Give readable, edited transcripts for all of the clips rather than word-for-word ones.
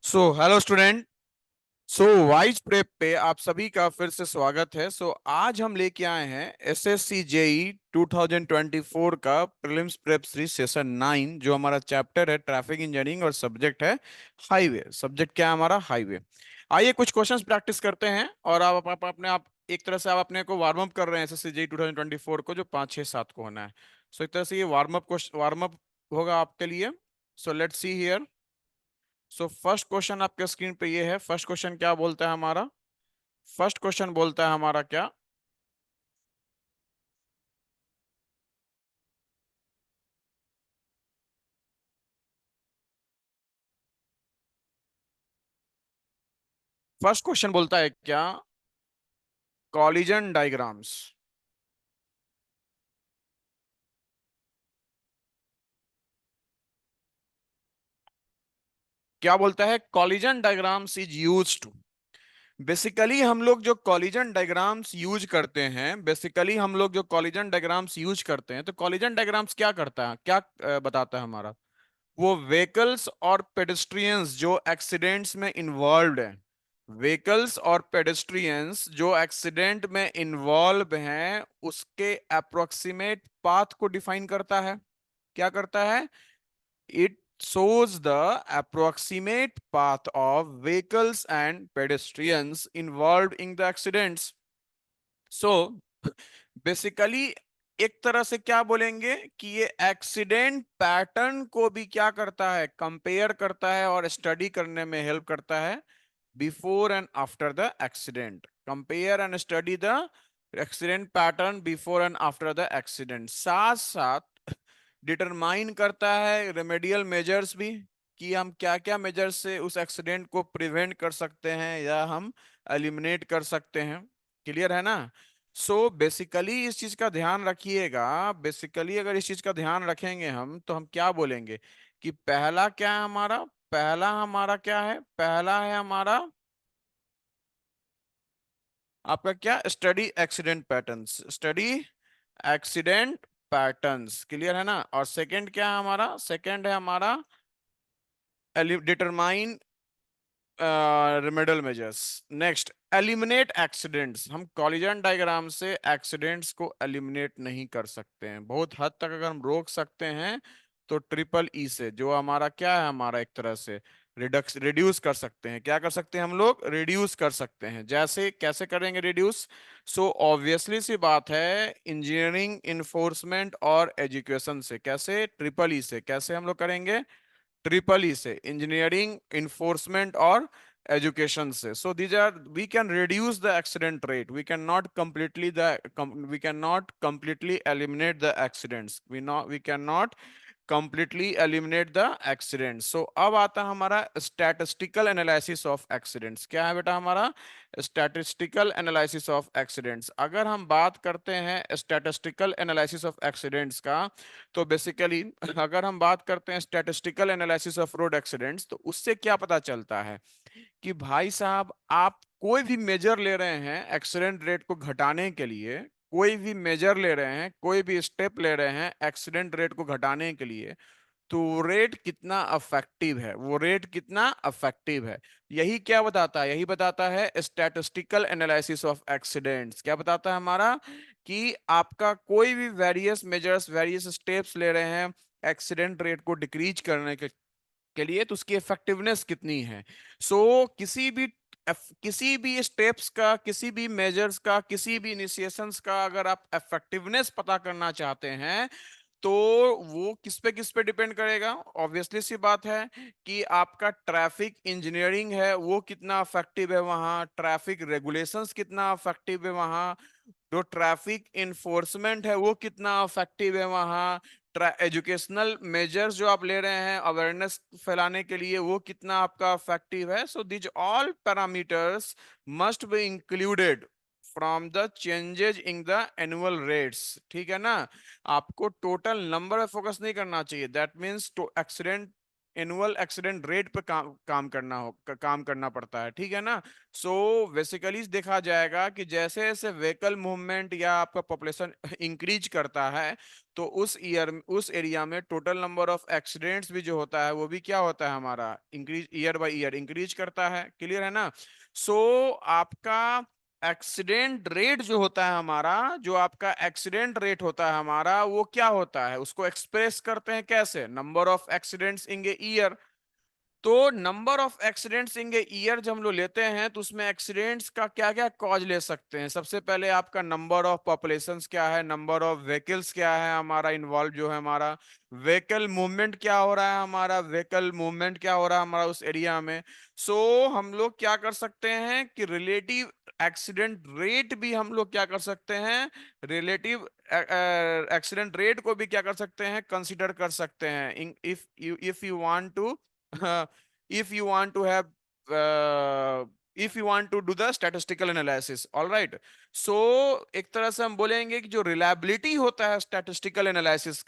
Hello student. Wise prep पे आप सभी का फिर से स्वागत है। आज हम लेके आए हैं एसएससी जेई 2024 का प्रीलिम्स प्रेप सीरीज सेशन 9, जो हमारा चैप्टर है ट्रैफिक इंजीनियरिंग और सब्जेक्ट है हाईवे। सब्जेक्ट क्या है हमारा? हाईवे। आइए कुछ क्वेश्चंस प्रैक्टिस करते हैं और अपने आप एक तरह से आप अपने को वार्म अप कर रहे हैं एसएससी जेई 2024 को, जो 5 6 7 को होना है। एक तरह से ये वार्म अप होगा आपके लिए। Let's see here. First question आपके स्क्रीन पे ये है। फर्स्ट क्वेश्चन क्या बोलता है हमारा? फर्स्ट क्वेश्चन बोलता है हमारा क्या? फर्स्ट क्वेश्चन बोलता है क्या? Collision diagrams. क्या बोलता है? Collision diagrams is used to. Basically हम लोग जो कॉलिजन डायग्राम्स यूज करते हैं, तो कॉलिजन डायग्राम्स क्या करता है, क्या बताता है हमारा? वो व्हीकल्स और पेडेस्ट्रियंस जो एक्सीडेंट्स में इन्वॉल्व हैं, व्हीकल्स और पेडेस्ट्रियंस जो एक्सीडेंट में इन्वॉल्व हैं, उसके अप्रोक्सीमेट पाथ को डिफाइन करता है। क्या करता है? It shows the approximate path of vehicles and pedestrians involved in the accidents. So basically एक तरह से क्या बोलेंगे कि ये एक्सीडेंट पैटर्न को भी क्या करता है? कंपेयर करता है और स्टडी करने में हेल्प करता है। Before and after the accident, compare and study the accident pattern before and after the accident. साथ साथ डिटरमाइन करता है रेमेडियल मेजर्स भी, कि हम क्या क्या मेजर्स से उस एक्सीडेंट को प्रिवेंट कर सकते हैं या हम एलिमिनेट कर सकते हैं। क्लियर है ना? बेसिकली इस चीज का ध्यान रखिएगा। बेसिकली अगर इस चीज का ध्यान रखेंगे हम, तो हम क्या बोलेंगे कि पहला क्या है हमारा? पहला हमारा क्या है? पहला है हमारा आपका क्या? Study accident patterns. Study accident patterns. Clear है ना? और सेकंड क्या है हमारा? सेकंड है हमारा determine remedial measures. Next, eliminate accidents. हम कॉलिजन डायग्राम से एक्सीडेंट्स को एलिमिनेट नहीं कर सकते हैं। बहुत हद तक अगर हम रोक सकते हैं तो ट्रिपल ई से, जो हमारा क्या है, हमारा एक तरह से रिड्यूस कर सकते हैं। क्या कर सकते हैं हम लोग? रिड्यूस कर सकते हैं। जैसे कैसे करेंगे रिड्यूस? ऑब्वियसली सी बात है, इंजीनियरिंग इन्फोर्समेंट और एजुकेशन से। कैसे? ट्रिपल ई से। कैसे हम लोग करेंगे? ट्रिपल ई से, इंजीनियरिंग, इन्फोर्समेंट और एजुकेशन से। So these are, we can reduce the accident rate, we can not completely eliminate the accidents, we can not completely eliminate the accident. अब आता है हमारा स्टैटिस्टिकल एनालिसिस ऑफ एक्सीडेंट्स। क्या है बेटा हमारा? Statistical analysis of accidents. अगर हम बात करते हैं स्टैटिस्टिकल एनालिसिस ऑफ एक्सीडेंट्स का, तो बेसिकली अगर हम बात करते हैं statistical analysis of road accidents, तो उससे क्या पता चलता है कि भाई साहब, आप कोई भी मेजर ले रहे हैं एक्सीडेंट रेट को घटाने के लिए, कोई भी मेजर ले रहे हैं, कोई भी स्टेप ले रहे हैं एक्सीडेंट रेट को घटाने के लिए, तो रेट कितना अफेक्टिव है, वो रेट कितना अफेक्टिव है, यही क्या बताता है? यही बताता है स्टैटिस्टिकल एनालिसिस ऑफ एक्सीडेंट्स। क्या बताता है हमारा? कि आपका कोई भी वेरियस मेजर्स, वेरियस स्टेप्स ले रहे हैं एक्सीडेंट रेट को डिक्रीज करने के लिए, तो उसकी इफेक्टिवनेस कितनी है। किसी भी स्टेप्स का, किसी भी मेजर्स का, किसी भी इनिशिएशंस का अगर आप इफेक्टिवनेस पता करना चाहते हैं, तो वो किस पे डिपेंड करेगा? ऑब्वियसली सी बात है कि आपका ट्रैफिक इंजीनियरिंग है वो कितना अफेक्टिव है वहां, ट्रैफिक रेगुलेशंस कितना अफेक्टिव है वहां, जो ट्रैफिक इन्फोर्समेंट है वो कितना अफेक्टिव है वहां, एजुकेशनल मेजर्स जो आप ले रहे हैं अवेयरनेस फैलाने के लिए, वो कितना आपका अफेक्टिव है। So these all parameters must be included from the changes in the annual rates. ठीक है ना? आपको टोटल नंबर पे फोकस नहीं करना चाहिए। That means accident annual accident rate पे काम करना पड़ता है, ठीक है ना। सो बेसिकली देखा जाएगा कि जैसे जैसे व्हीकल मूवमेंट या आपका पॉपुलेशन इंक्रीज करता है, तो उस एरिया में टोटल नंबर ऑफ एक्सीडेंट्स भी जो होता है वो भी क्या होता है हमारा, increase year by year increase करता है। क्लियर है ना। सो आपका एक्सीडेंट रेट जो होता है हमारा, जो आपका एक्सीडेंट रेट होता है हमारा, वो क्या होता है, उसको एक्सप्रेस करते हैं कैसे, number of accidents in a year. तो number of accidents in a year जब हम लोग लेते हैं तो उसमें एक्सीडेंट्स का क्या क्या कॉज ले सकते हैं। सबसे पहले आपका नंबर ऑफ पॉपुलेशंस क्या है, नंबर ऑफ व्हीकल्स क्या है हमारा इन्वॉल्व जो है हमारा, व्हीकल मूवमेंट क्या हो रहा है हमारा, व्हीकल मूवमेंट क्या हो रहा है हमारा उस एरिया में। सो हम लोग क्या कर सकते हैं कि रिलेटिव एक्सीडेंट रेट भी हम लोग क्या कर सकते हैं, रिलेटिव एक्सीडेंट रेट को भी क्या कर सकते हैं, कंसिडर कर सकते हैं। If you want to if you want to have if you want to do the statistical analysis, all right। so एक तरह से हम बोलेंगे कि जो रिलायबिलिटी होता है स्टैटिस्टिकल एनालिसिस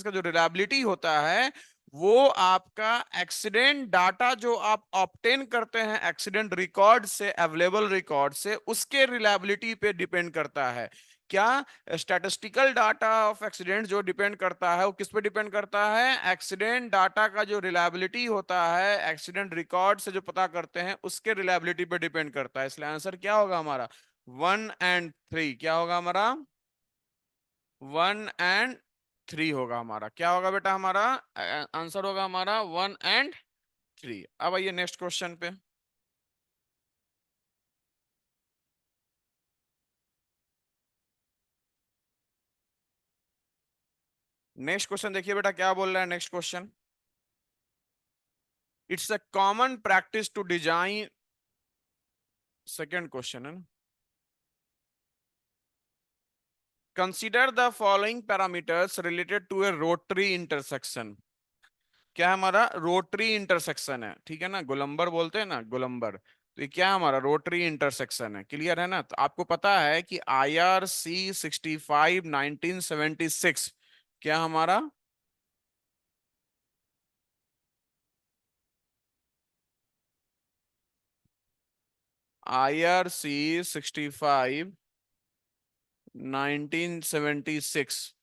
का जो रिलायबिलिटी होता है, वो आपका एक्सीडेंट डाटा जो आप ऑब्टेन करते हैं एक्सीडेंट रिकॉर्ड से, अवेलेबल रिकॉर्ड से, उसके रिलायबिलिटी पे डिपेंड करता है। क्या स्टैटिस्टिकल डाटा ऑफ एक्सीडेंट जो डिपेंड करता है वो किस पे डिपेंड करता है, एक्सीडेंट डाटा का जो रिलायबिलिटी होता है एक्सीडेंट रिकॉर्ड से जो पता करते हैं उसके रिलायबिलिटी पे डिपेंड करता है। इसलिए आंसर क्या होगा हमारा, 1 और 3। क्या होगा हमारा, 1 और 3 होगा हमारा। क्या होगा बेटा हमारा, आंसर होगा हमारा 1 और 3। अब आइए नेक्स्ट क्वेश्चन पे। नेक्स्ट क्वेश्चन देखिए बेटा क्या बोल रहा है next question. It's a common practice to design, second question है ना। Consider the following parameters related to a rotary intersection. क्या है हमारा, रोटरी इंटरसेक्शन है, ठीक है ना, गोलंबर बोलते हैं ना, गोलंबर। तो ये क्या है हमारा, रोटरी इंटरसेक्शन है। क्लियर है ना। तो आपको पता है कि IRC 65 1976 क्या हमारा, IRC 65 1976,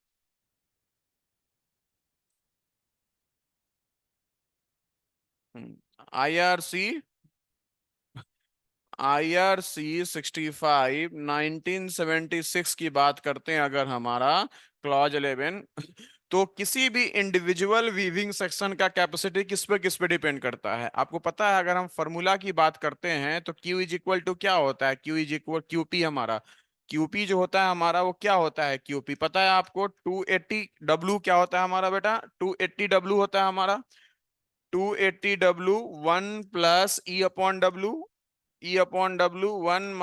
IRC 65 1976 की बात करते हैं अगर हमारा, क्लॉज 11, तो किसी भी इंडिविजुअल वीविंग सेक्शन का कैपेसिटी किस पे डिपेंड करता है। आपको पता है अगर हम फॉर्मूला की बात करते हैं तो Q इज इक्वल टू क्या होता है, Q इज इक्वल QP हमारा, QP जो होता है हमारा वो क्या होता है, QP पता है आपको, 280W क्या होता है हमारा बेटा, 280W होता है हमारा, 280W 1 + E/W, E/W 1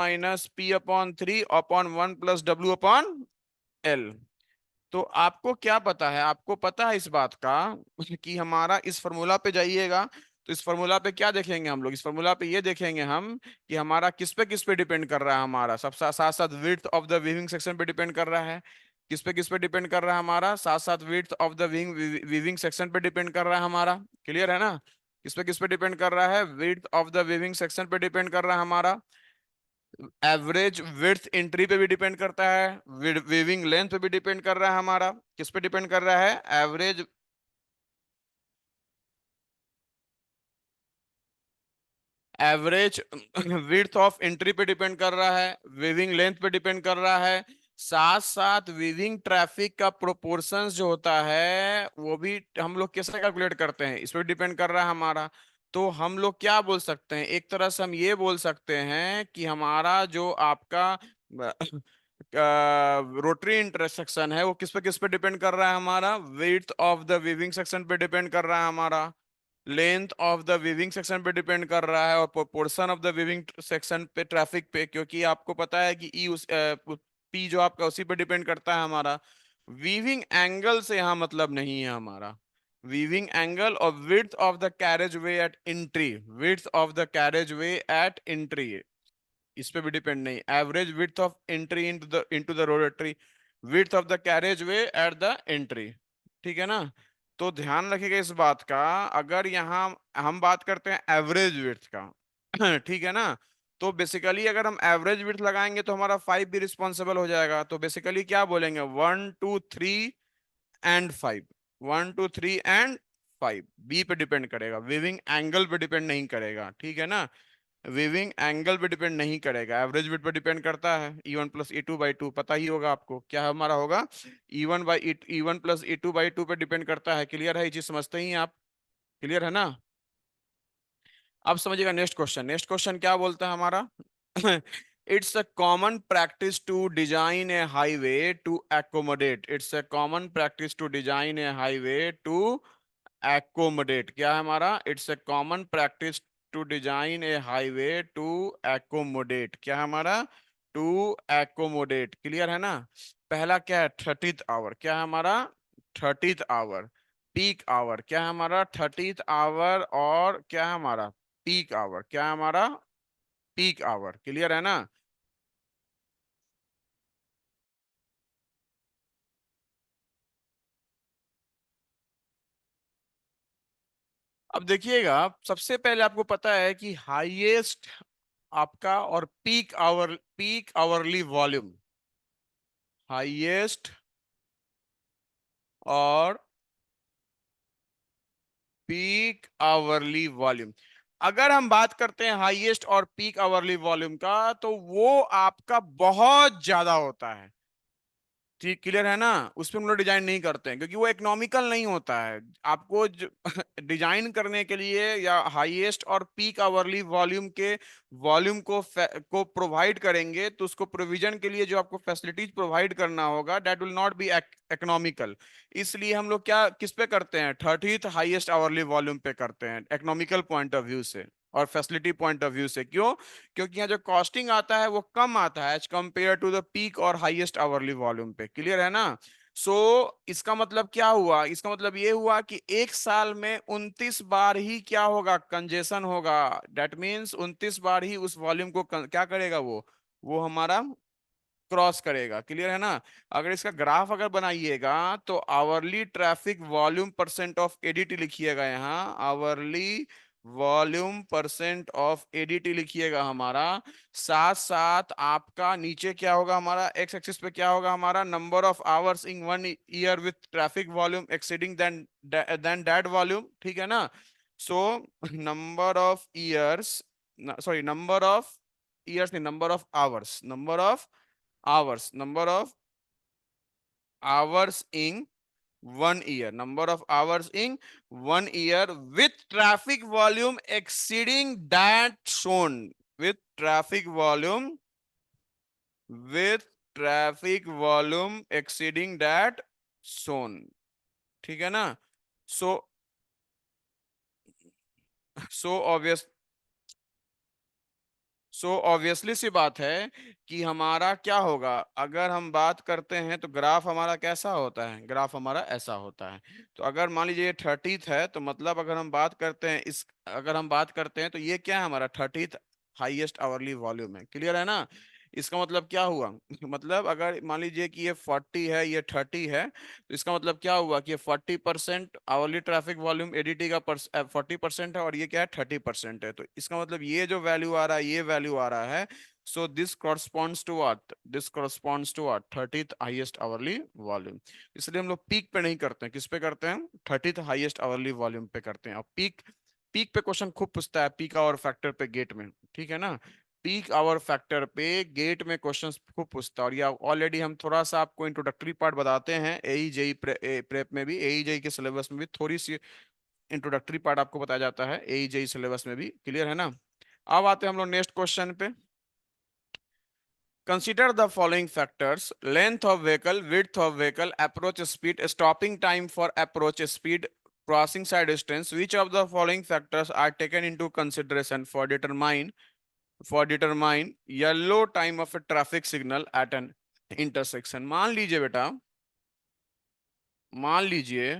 - P/3/1 + W/L। तो आपको क्या पता है, आपको पता है इस बात का कि हमारा इस फॉर्मूला पे जाइएगा, तो इस फॉर्मूला पे क्या देखेंगे हम लोग, इस फॉर्मूला पे ये देखेंगे हम कि हमारा किस पे डिपेंड कर रहा है, हमारा सब साथ साथ width of the weaving section पे डिपेंड कर रहा है। किस पे डिपेंड कर रहा है हमारा, साथ साथ width of the weaving section पे डिपेंड कर रहा है हमारा। क्लियर है ना। किस पे डिपेंड कर रहा है, width of the weaving section पे डिपेंड कर रहा है हमारा। एवरेज विड्थ एंट्री पे भी डिपेंड करता है, वेविंग लेंथ पे भी डिपेंड कर रहा है हमारा। किस पे डिपेंड कर रहा है, average average width of entry पे डिपेंड कर रहा है, वेविंग लेंथ पे डिपेंड कर रहा है। साथ साथ वीविंग ट्रैफिक का प्रोपोर्शंस जो होता है वो भी हम लोग कैसे कैलकुलेट करते हैं, इस पे डिपेंड कर रहा है हमारा। तो हम लोग क्या बोल सकते हैं, एक तरह से हम ये बोल सकते हैं कि हमारा जो आपका रोटरी इंटरसेक्शन है वो किस पे डिपेंड कर रहा है हमारा, width of the weaving section पे डिपेंड कर रहा है हमारा, length of the weaving section पे डिपेंड कर रहा है, और proportion of the weaving section पे ट्रैफिक पे, क्योंकि आपको पता है कि ई उस पी जो आपका उसी पे डिपेंड करता है हमारा। वीविंग एंगल से यहाँ मतलब नहीं है हमारा, वीविंग एंगल और width of the carriage way at entry, width of the carriage way at entry, इस पे भी डिपेंड नहीं। Average width of entry into the rotary, width of the carriage way at the entry, ठीक है ना। तो ध्यान रखिएगा इस बात का, अगर यहाँ हम बात करते हैं एवरेज विड्थ का ठीक है ना, तो बेसिकली अगर हम एवरेज विड्थ लगाएंगे तो हमारा 5 भी रिस्पॉन्सिबल हो जाएगा। तो बेसिकली क्या बोलेंगे, 1 2 3 एंड 5, 1 2 3 एंड 5 बी पे डिपेंड करेगा, वीविंग एंगल पे डिपेंड नहीं करेगा, ठीक है ना। वीविंग एंगल पे डिपेंड नहीं करेगा, एवरेज विड्थ पे डिपेंड करता है। E1 + E2/2 पता ही होगा आपको क्या हमारा होगा, E1 + E2/2 पे डिपेंड करता है। क्लियर है, ये चीज समझते ही हैं आप, क्लियर है ना। अब समझिएगा नेक्स्ट क्वेश्चन, नेक्स्ट क्वेश्चन क्या बोलता है हमारा it's a common practice to design a highway to accommodate, it's a common practice to design a highway to accommodate, क्या है हमारा, it's a common practice to design a highway to accommodate, क्या है हमारा, टू एकोमोडेट। क्लियर है ना। पहला क्या है, 30th आवर, क्या है हमारा, 30th आवर। पीक आवर क्या है हमारा, 30th आवर। और क्या है हमारा, पीक आवर, क्या है हमारा, पीक आवर। क्लियर है ना। अब देखिएगा, सबसे पहले आपको पता है कि हाईएस्ट आपका और पीक आवरली वॉल्यूम, हाईएस्ट और पीक आवरली वॉल्यूम, अगर हम बात करते हैं हाईएस्ट और पीक आवरली वॉल्यूम का, तो वो आपका बहुत ज्यादा होता है। ठीक, क्लियर है ना। उसमें हम लोग डिजाइन नहीं करते हैं क्योंकि वो इकोनॉमिकल नहीं होता है। आपको डिजाइन करने के लिए या हाईएस्ट और पीक आवरली वॉल्यूम के वॉल्यूम को प्रोवाइड करेंगे, तो उसको प्रोविजन के लिए जो आपको फैसिलिटीज प्रोवाइड करना होगा, that will not be economical. इसलिए हम लोग क्या किस पे करते हैं, 30th हाईएस्ट आवरली वॉल्यूम पे करते हैं, इकोनॉमिकल पॉइंट ऑफ व्यू से और फैसिलिटी पॉइंट ऑफ व्यू से। क्यों, क्योंकि यहाँ जो कॉस्टिंग आता है वो कम आता है as compare to the peak और हाईएस्ट आवरली वॉल्यूम पे। क्लियर है ना। सो इसका मतलब क्या हुआ, इसका मतलब ये हुआ कि एक साल में 29 बार ही क्या होगा, कंजेशन होगा। दैट मीन्स 29 बार ही उस वॉल्यूम को क्या करेगा, वो हमारा क्रॉस करेगा। क्लियर है ना। अगर इसका ग्राफ अगर बनाइएगा तो hourly traffic volume percent of ADT लिखिएगा, यहाँ hourly volume percent of ADT लिखिएगा हमारा। साथ साथ आपका नीचे क्या होगा, हमारा एक्स एक्सिस पे क्या होगा, हमारा number of hours in 1 year with traffic volume exceeding than that volume. ठीक है ना। So number of years, sorry number of years नहीं, number of hours, number of hours in 1 year, number of hours in 1 year with traffic volume exceeding that shown, with traffic volume, with traffic volume exceeding that shown। ठीक है ना। So obvious obviously सी बात है कि हमारा क्या होगा, अगर हम बात करते हैं तो ग्राफ हमारा कैसा होता है, ग्राफ हमारा ऐसा होता है। तो अगर मान लीजिए ये 30th है, तो मतलब अगर हम बात करते हैं इस, अगर हम बात करते हैं तो ये क्या है, हमारा 30th हाईएस्ट आवरली वॉल्यूम है। क्लियर है ना। इसका मतलब क्या हुआ मतलब अगर मान लीजिए कि ये 40 है, ये 30 है, तो इसका मतलब क्या हुआ कि ये 40% आवरली ट्रैफिक वॉल्यूम एडीटी का 40% है, और ये क्या है, 30% है। तो इसका मतलब ये जो वैल्यू आ रहा है, ये वैल्यू आ रहा है। So this corresponds to what, this corresponds to what, 30th highest hourly volume. इसलिए हम लोग पीक पे नहीं करते हैं, किस पे करते हैं, 30th हाईएस्ट आवरली वॉल्यूम पे करते हैं। और पीक, पीक पे क्वेश्चन खूब पूछता है, पीक आवर फैक्टर पे गेट में। ठीक है ना। पीक आवर फैक्टर पे गेट में क्वेश्चंस खूब पूछता है। और ये ऑलरेडी हम थोड़ा सा आपको इंट्रोडक्टरी पार्ट बताते हैं, एई जेई प्रेप में भी, एई जेई के सिलेबस में भी थोड़ी सी इंट्रोडक्टरी पार्ट आपको बताया जाता है, एई जेई सिलेबस में भी। क्लियर है ना। अब आते हैं हम लोग नेक्स्ट क्वेश्चन पे। Consider the following factors, length of vehicle, width of vehicle, approach speed, stopping time for approach speed, crossing side distance. Which of the following factors are taken into consideration for determine yellow time of a traffic signal at an intersection। मान लीजिए बेटा, मान लीजिए,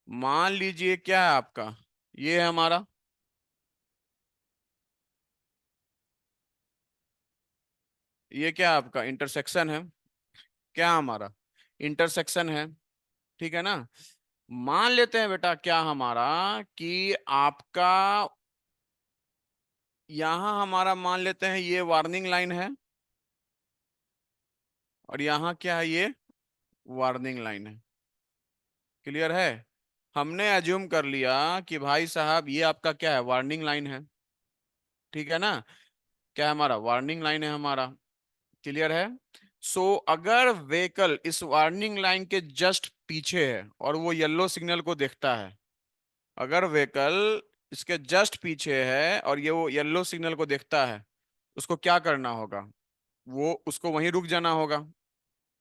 मान लीजिए क्या है आपका, ये है हमारा, ये क्या है आपका, इंटरसेक्शन है। क्या हमारा इंटरसेक्शन है, ठीक है ना। मान लेते हैं बेटा क्या हमारा कि आपका यहां हमारा मान लेते हैं ये वार्निंग लाइन है, और यहाँ क्या है, ये वार्निंग लाइन है। क्लियर है। हमने अज्यूम कर लिया कि भाई साहब ये आपका क्या है, वार्निंग लाइन है, ठीक है ना। क्या है हमारा, वार्निंग लाइन है हमारा। क्लियर है। अगर व्हीकल इस वार्निंग लाइन के जस्ट पीछे है और वो येलो सिग्नल को देखता है, अगर व्हीकल इसके जस्ट पीछे है और ये वो येलो सिग्नल को देखता है, उसको क्या करना होगा, वो उसको वहीं रुक जाना होगा,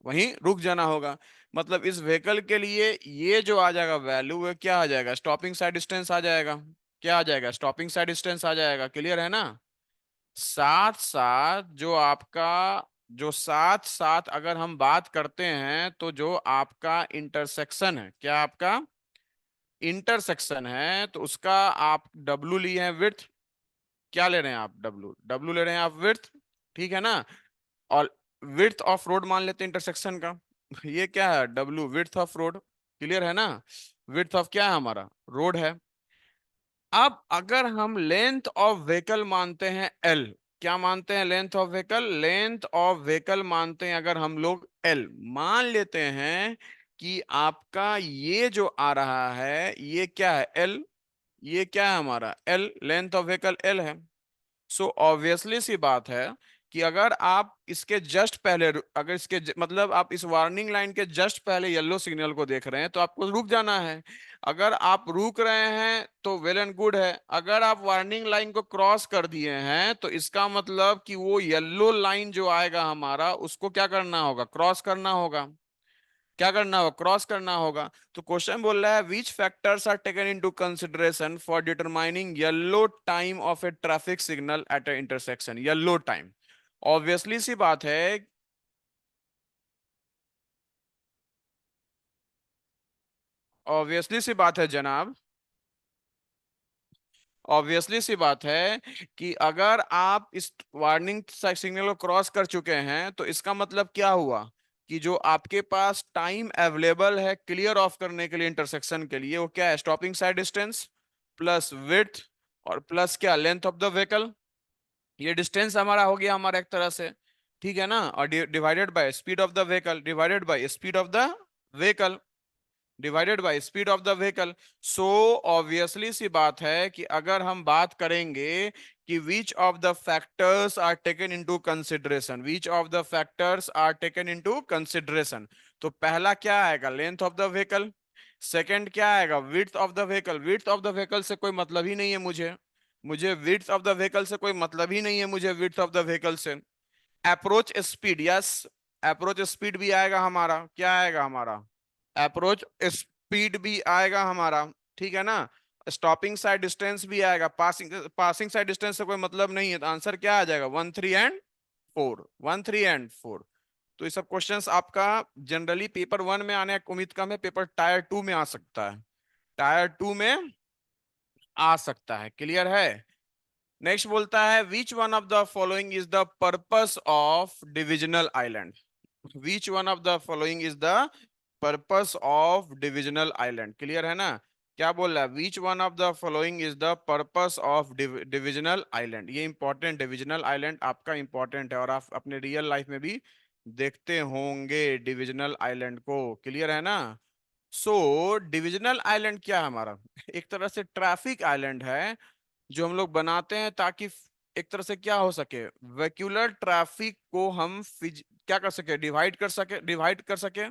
वहीं रुक जाना होगा। मतलब इस व्हीकल के लिए ये जो आ जाएगा वैल्यू, वो क्या आ जाएगा, स्टॉपिंग साइड डिस्टेंस आ जाएगा। क्या आ जाएगा, स्टॉपिंग साइड डिस्टेंस आ जाएगा। क्लियर है ना। साथ साथ जो आपका, जो साथ साथ अगर हम बात करते हैं तो जो आपका इंटरसेक्शन है, क्या आपका इंटरसेक्शन है, तो उसका आप डब्लू लिए हैं विड्थ। क्या ले रहे हैं आप, डब्लू, डब्लू ले रहे हैं आप विड्थ, ठीक है ना। और विड्थ ऑफ रोड मान लेते हैं इंटरसेक्शन का। ये क्या है, W width of road. Clear है ना। विड्थ ऑफ क्या है हमारा, रोड है। अब अगर हम लेंथ ऑफ व्हीकल मानते हैं एल, क्या मानते हैं, length of vehicle, length of vehicle मानते हैं अगर हम लोग एल, मान लेते हैं कि आपका ये जो आ रहा है ये क्या है, एल, ये क्या है हमारा L, length of vehicle L है। ऑब्वियसली सी बात है कि अगर आप इसके जस्ट पहले अगर मतलब आप इस वार्निंग लाइन के जस्ट पहले येलो सिग्नल को देख रहे हैं तो आपको रुक जाना है। अगर आप रुक रहे हैं तो वेल एंड गुड है। अगर आप वार्निंग लाइन को क्रॉस कर दिए हैं तो इसका मतलब कि वो येलो लाइन जो आएगा हमारा, उसको क्या करना होगा, क्रॉस करना होगा। क्या करना होगा, क्रॉस करना होगा। तो क्वेश्चन बोल रहा है which factors are taken into consideration for determining yellow time of a traffic signal at an intersection, yellow time. Obviously सी बात है, ऑब्वियसली सी बात है जनाब, ऑब्वियसली सी बात है कि अगर आप इस वार्निंग सिग्नल को क्रॉस कर चुके हैं तो इसका मतलब क्या हुआ कि जो आपके पास टाइम अवेलेबल है क्लियर ऑफ करने के लिए इंटरसेक्शन के लिए, वो क्या है, stopping side distance plus width और प्लस क्या, लेंथ ऑफ द व्हीकल। ये डिस्टेंस हमारा हो गया हमारा एक तरह से, ठीक है ना। और divided by speed of the vehicle, divided by speed of the vehicle, divided by speed of the vehicle. So obviously सी बात है कि अगर हम बात करेंगे कि which of the factors are taken into consideration, which of the factors are taken into consideration, तो पहला क्या आएगा, length of the vehicle. Second क्या आएगा, width of the vehicle. Width of the vehicle से कोई मतलब ही नहीं है मुझे, मुझे विड्थ ऑफ द व्हीकल से कोई मतलब ही नहीं है मुझे विड्थ ऑफ द व्हीकल से। Approach speed, yes, approach speed भी आएगा हमारा, क्या आएगा हमारा, अप्रोच स्पीड भी आएगा हमारा, ठीक है ना। स्टॉपिंग साइड डिस्टेंस भी आएगा, पासिंग पासिंग साइड डिस्टेंस से कोई मतलब नहीं है, तो आंसर क्या आ जाएगा, 1 3 एंड 4, 1 3 एंड 4। तो ये सब क्वेश्चंस आपका जनरली पेपर 1 में आने की उम्मीद कम है, पेपर टायर 2 में आ सकता है, टायर 2 में आ सकता है। क्लियर है। नेक्स्ट बोलता है which one of the following is the purpose of divisional island, which one of the following is the purpose of divisional island. Clear है ना। क्या बोल रहा है, which one of the following is the purpose of divisional island. ये important, divisional island आपका important है और आप अपने रियल लाइफ में भी देखते होंगे डिविजनल आइलैंड को। क्लियर है ना। डिविजनल आइलैंड क्या है हमारा, एक तरह से ट्रैफिक आइलैंड है जो हम लोग बनाते हैं ताकि एक तरह से क्या हो सके, वेक्यूलर ट्रैफिक को हम क्या कर सके, डिवाइड कर सके, डिवाइड कर सके।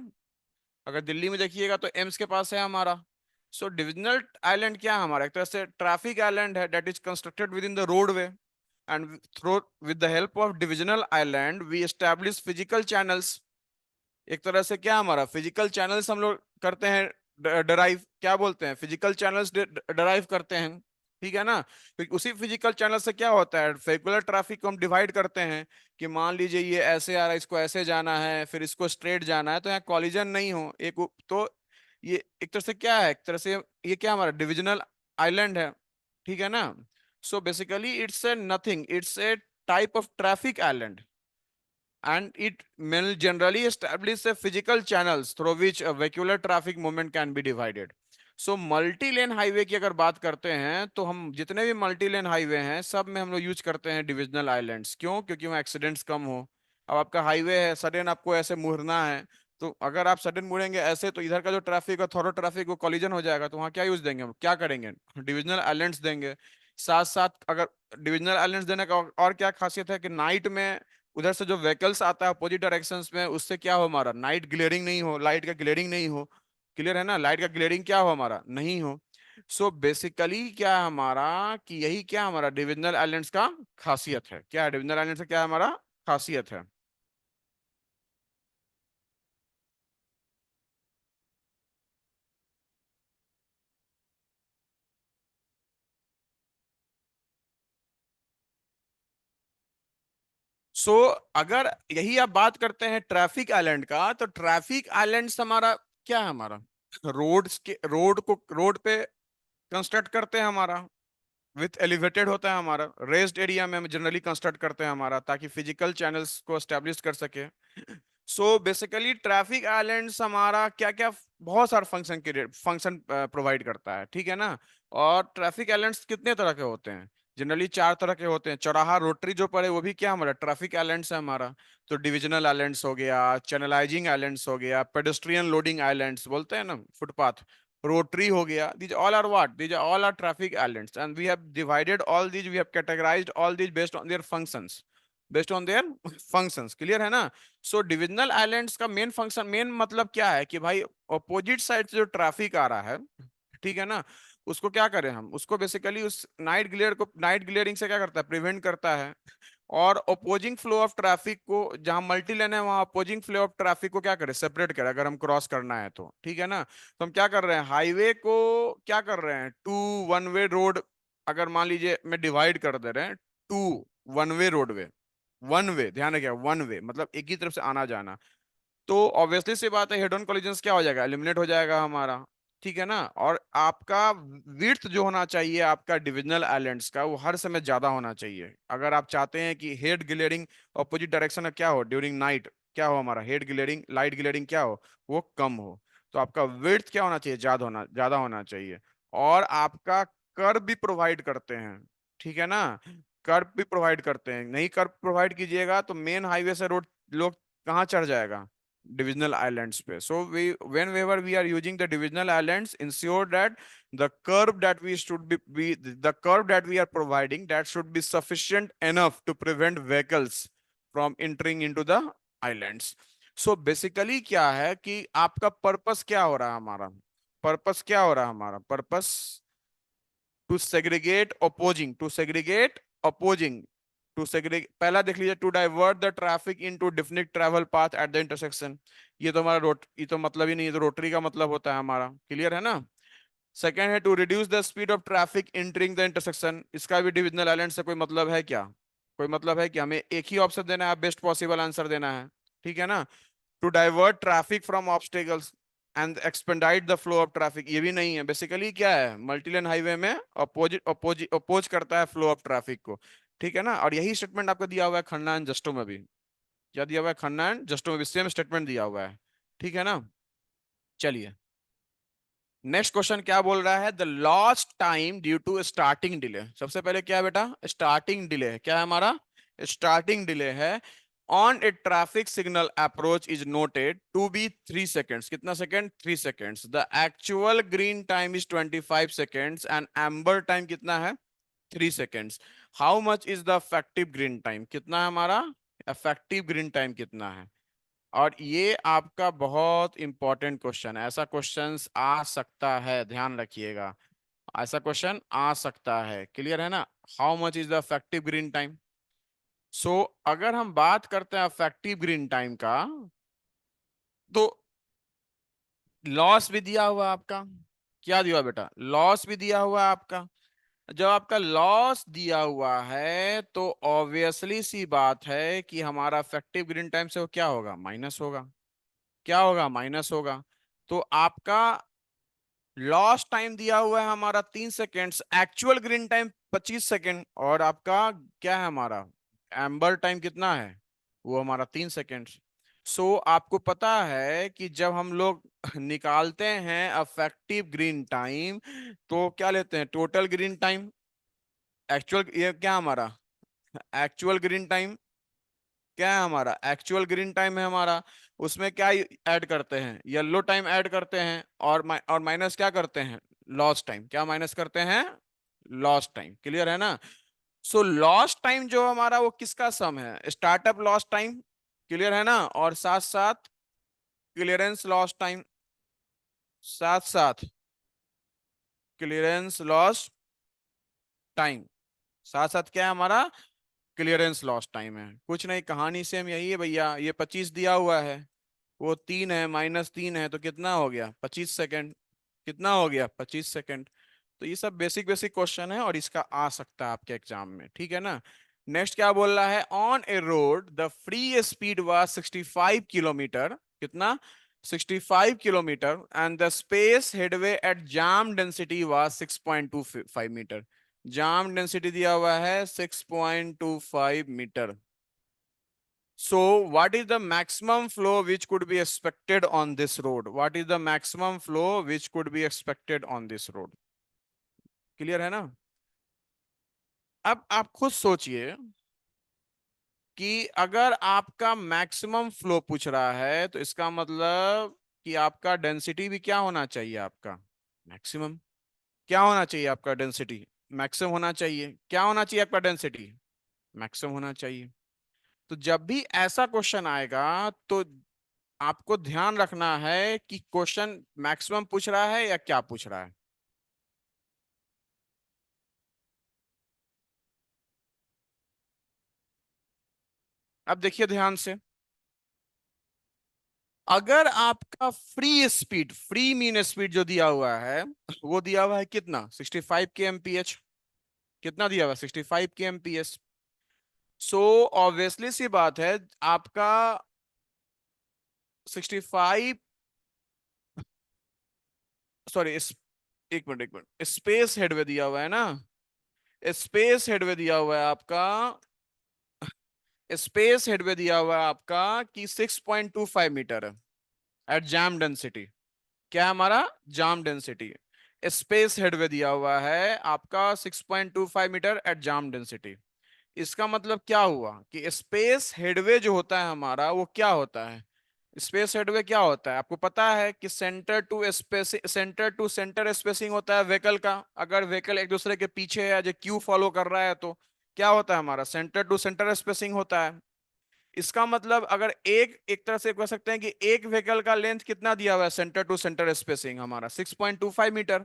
अगर दिल्ली में देखिएगा तो एम्स के पास है हमारा। डिविजनल आइलैंड क्या है हमारा, एक तरह से ट्रैफिक आइलैंड है that is constructed within the roadway, and through with the help of divisional island we establish physical channels. एक तरह से क्या हमारा फिजिकल चैनल्स हम लोग करते हैं डराइव, क्या बोलते हैं, फिजिकल चैनल्स डराइव करते हैं, ठीक है ना। क्योंकि उसी फिजिकल चैनल से क्या होता है, वेहिकुलर ट्रैफिक को हम डिवाइड करते हैं कि मान लीजिए ये ऐसे आ रहा है, इसको ऐसे जाना है, फिर इसको स्ट्रेट जाना है, तो यहाँ कॉलिजन नहीं हो एक तो ये एक तरह से क्या है, एक तरह से ये क्या हमारा डिविजनल आइलैंड है, ठीक है ना। Basically it's a nothing, it's a type of traffic island, and it will generally establish a physical channels through which a vehicular traffic movement can be divided. So multi lane highway की अगर बात करते हैं तो हम जितने भी multi lane highway हैं सब में हम लोग यूज करते हैं डिविजनल आइलैंड्स। क्यों? क्योंकि वहाँ एक्सीडेंट्स कम हो। अब आपका हाईवे है, सडन आपको ऐसे मुड़ना है, तो अगर आप सडन मुड़ेंगे ऐसे तो इधर का जो ट्रैफिक है, थोड़ा ट्रैफिक वो कोलिजन हो जाएगा, तो वहाँ क्या यूज देंगे, हम क्या करेंगे, डिविजनल आइलैंड्स देंगे। साथ साथ अगर डिविजनल आइलैंड्स देने का और क्या खासियत है कि नाइट में उधर से जो व्हीकल्स आता है अपोजिट डायरेक्शंस में, उससे क्या हो, हमारा नाइट ग्लेयरिंग नहीं हो, लाइट का ग्लेयरिंग नहीं हो। क्लियर है ना? लाइट का ग्लेयरिंग क्या हो, हमारा नहीं हो। सो बेसिकली क्या है हमारा कि यही क्या हमारा डिविजनल आइलैंड्स का खासियत है। क्या है डिविजनल आइलैंड्स का, क्या है हमारा खासियत है। सो अगर यही आप बात करते हैं ट्रैफिक आइलैंड का, तो ट्रैफिक आइलैंड्स हमारा क्या है, हमारा रोड को रोड पे कंस्ट्रक्ट करते हैं हमारा, विथ एलिवेटेड होता है हमारा, रेस्ड एरिया में हम जनरली कंस्ट्रक्ट करते हैं हमारा, ताकि फिजिकल चैनल्स को एस्टेब्लिश कर सके। सो बेसिकली ट्रैफिक आइलैंड्स हमारा क्या क्या बहुत सारे फंक्शन प्रोवाइड करता है, ठीक है ना। और ट्रैफिक आइलैंड्स कितने तरह के होते हैं? जनरली चार तरह के होते हैं। चौराहा रोटरी जो पड़े वो भी क्या हमारा ट्रैफिक आइलैंड्स है हमारा। तो डिविजनल आइलैंड्स हो गया, चैनलाइजिंग आइलैंड्स हो गया, पेडेस्ट्रियन लोडिंग आइलैंड्स बोलते हैं ना, footpath, rotary ho gaya, these all are what, these are all are traffic islands, and we have divided all these, we have categorized all these based on their functions, based on their functions। Clear है ना? सो divisional islands का main function, main मतलब क्या है कि भाई opposite side से जो ट्रैफिक आ रहा है, ठीक है ना, उसको क्या करें हम, उसको बेसिकली उस नाइट ग्लेयरिंग से क्या करता है, प्रिवेंट करता है। और अपोजिंग फ्लो ऑफ ट्रैफिक को, जहां मल्टी लेन है वहां अपोजिंग फ्लो ऑफ ट्रैफिक को क्या करे, सेपरेट करे, अगर हम क्रॉस करना है तो, ठीक है ना। तो हम क्या कर रहे हैं, हाईवे को क्या कर रहे हैं, टू वन वे रोड, अगर मान लीजिए मैं डिवाइड कर दे रहे हैं, to one way roadway, one way, ध्यान रखिए, वन वे मतलब एक ही तरफ से आना जाना, तो ऑब्वियसली सी बात है हेड ऑन कोलिजन क्या हो जाएगा, एलिमिनेट हो जाएगा हमारा, ठीक है ना। और आपका विड्थ जो होना चाहिए आपका डिविजनल आइलैंड्स का, वो हर समय ज्यादा होना चाहिए। अगर आप चाहते हैं कि हेड ग्लेयरिंग अपोजिट डायरेक्शन में क्या हो ड्यूरिंग नाइट, क्या हो हमारा हेड ग्लेयरिंग लाइट ग्लेयरिंग क्या हो, वो कम हो, तो आपका विड्थ क्या होना चाहिए, ज्यादा होना चाहिए। और आपका कर्व भी प्रोवाइड करते हैं, ठीक है ना, कर्व भी प्रोवाइड करते हैं। नहीं कर्व प्रोवाइड कीजिएगा तो मेन हाईवे से रोड लोग कहाँ चढ़ जाएगा, divisional islands पे। So we whenever we are using the divisional islands, ensure that the curve that we should be the curve that we are providing, that should be sufficient enough to prevent vehicles from entering into the islands। So basically क्या है कि आपका purpose क्या हो रहा है, हमारा purpose क्या हो रहा है, हमारा purpose to segregate to segregate, पहला देख लीजिए, to divert the traffic into definite travel path at the intersection. ये तो हमारा ये तो मतलब ही नहीं है, तो रोटरी का मतलब होता है हमारा, क्लियर है ना। सेकेंड है to reduce the speed of traffic entering the intersection, इसका भी डिविजनल आइलैंड से कोई मतलब है क्या, कोई मतलब है कि हमें एक ही ऑप्शन देना है, बेस्ट पॉसिबल आंसर देना है, ठीक है ना। To divert traffic from obstacles and expedite the flow of traffic, ये भी नहीं है। बेसिकली क्या है, मल्टीलेन हाईवे में अपोज करता है फ्लो ऑफ ट्रैफिक को, ठीक है ना। और यही स्टेटमेंट आपको दिया हुआ है खन्ना एंड जस्टो में भी, क्या दिया हुआ है, खन्ना एंड जस्टो में भी सेम स्टेटमेंट दिया हुआ है, ठीक है ना। चलिए नेक्स्ट क्वेश्चन क्या बोल रहा है, the lost time due to starting delay. सबसे पहले क्या है बेटा, स्टार्टिंग डिले है, क्या है हमारा, स्टार्टिंग डिले है। On a traffic signal approach is noted to be 3 seconds, कितना second, 3 seconds. The actual green time is 25 seconds and amber time कितना है, 3 seconds. How much is the effective green time, कितना है हमारा effective green time कितना है। और ये आपका बहुत इंपॉर्टेंट क्वेश्चन है, ऐसा क्वेश्चंस आ सकता है, ध्यान रखिएगा, ऐसा क्वेश्चन आ सकता है, क्लियर है ना। How much is the effective green time. So अगर हम बात करते हैं इफेक्टिव ग्रीन टाइम का, तो लॉस भी दिया हुआ है आपका, क्या दिया हुआ है बेटा, लॉस भी दिया हुआ है आपका। जब आपका लॉस दिया हुआ है तो ऑब्वियसली सी बात है कि हमारा इफेक्टिव ग्रीन टाइम से वो क्या होगा, माइनस होगा, क्या होगा, माइनस होगा। तो आपका लॉस्ट टाइम दिया हुआ है हमारा 3 seconds, actual green time 25 second, और आपका क्या है हमारा एम्बर टाइम कितना है, वो हमारा 3 सेकेंड। सो आपको पता है कि जब हम लोग निकालते हैं अफेक्टिव ग्रीन टाइम, तो क्या लेते हैं, टोटल ग्रीन टाइम। एक्चुअल ये क्या हमारा एक्चुअल ग्रीन टाइम, क्या है हमारा एक्चुअल ग्रीन टाइम है हमारा। उसमें क्या ऐड करते हैं, येलो टाइम ऐड करते हैं, और माइनस क्या करते हैं, लॉस्ट टाइम। क्या माइनस करते हैं, लॉस्ट टाइम। क्लियर है ना। सो लॉस्ट टाइम जो हमारा वो किसका सम है, स्टार्टअप लॉस्ट टाइम। क्लियर है ना। और साथ साथ क्लियरेंस लॉस्ट टाइम, साथ साथ क्लियरेंस लॉस्ट टाइम, साथ साथ क्या है हमारा, क्लियरेंस लॉस्ट टाइम है। कुछ नहीं, कहानी सेम यही है भैया। ये 25 दिया हुआ है, वो 3 है, -3 है, तो कितना हो गया, 25 सेकेंड। कितना हो गया, 25 सेकेंड। तो ये सब बेसिक बेसिक क्वेश्चन है और इसका आ सकता है आपके एग्जाम में, ठीक है ना। नेक्स्ट क्या बोल रहा है, on a road the free speed was 65 kilometre. कितना, 65 kilometre, and the space headway at jam density was 6.25 metre. Jam density दिया हुआ है 6.25 metre. So, what is the maximum flow which could be expected on this road? What is the maximum flow which could be expected on this road? Clear है ना। अब आप खुद सोचिए कि अगर आपका मैक्सिमम फ्लो पूछ रहा है, तो इसका मतलब कि आपका डेंसिटी भी क्या होना चाहिए, आपका मैक्सिमम। क्या होना चाहिए आपका डेंसिटी, मैक्सिमम होना चाहिए। क्या होना चाहिए आपका डेंसिटी, मैक्सिमम होना चाहिए। तो जब भी ऐसा क्वेश्चन आएगा, तो आपको ध्यान रखना है कि क्वेश्चन मैक्सिमम पूछ रहा है या क्या पूछ रहा है। अब देखिए ध्यान से, अगर आपका free speed, free mean speed जो दिया हुआ है, वो दिया हुआ है कितना, 65 kmph। कितना दिया हुआ है, 65 kmph। सो ऑब्वियसली सी बात है, आपका 65, सॉरी, एक मिनट स्पेस हेडवे दिया हुआ है ना, स्पेस हेडवे दिया हुआ है आपका, स्पेस हेडवे दिया हुआ है आपका कि 6.25 मीटर है एट जाम डेंसिटी। क्या है हमारा, जाम डेंसिटी। स्पेस हेडवे दिया हुआ है आपका 6.25 मीटर एट जाम डेंसिटी। इसका मतलब क्या हुआ कि स्पेस हेडवे जो होता है हमारा, वो क्या होता है, स्पेस हेडवे क्या होता है, आपको पता है कि सेंटर टू सेंटर स्पेसिंग होता है व्हीकल का। अगर व्हीकल एक दूसरे के पीछे है, जो क्यू फॉलो कर रहा है, तो क्या होता है हमारा, सेंटर टू सेंटर स्पेसिंग होता है। इसका मतलब अगर एक एक तरह से कह सकते हैं कि एक व्हीकल का लेंथ कितना दिया हुआ है, सेंटर टू सेंटर स्पेसिंग हमारा 6.25 मीटर।